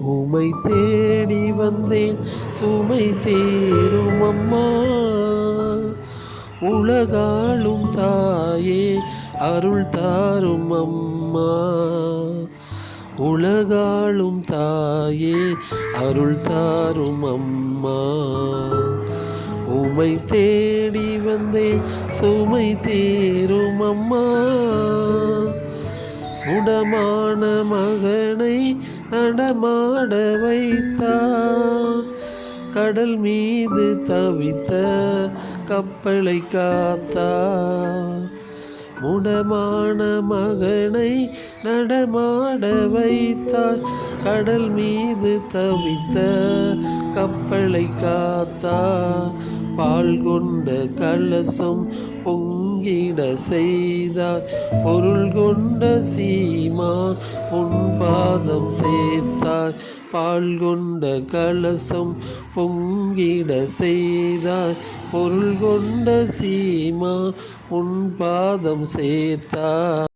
உமை தேடி வந்தேன் சுமை தேரும் அம்மா. உலகாளும் தாயே அருள் தாரும் அம்மா. உலகாளும் தாயே அருள் தாரும் அம்மா. உமை தேடி வந்தேன் சுமை தேரும் அம்மா. முடமான மகனை நடமாட வைத்தார். கடல் மீது தவித்த கப்பலை காத்தார். முடமான மகனை நடமாட வைத்தார். கடல் மீது தவித்த கப்பலை காத்தார். பால் கொண்ட கலசம் பொங்கிட செய்தார். பொருள் கொண்ட சீமான் உன் பாதம் சேர்த்தார். பால் கொண்ட கலசம் பொங்கிட செய்தார். பொருள் கொண்ட சீமான் உன் பாதம் சேர்த்தார்.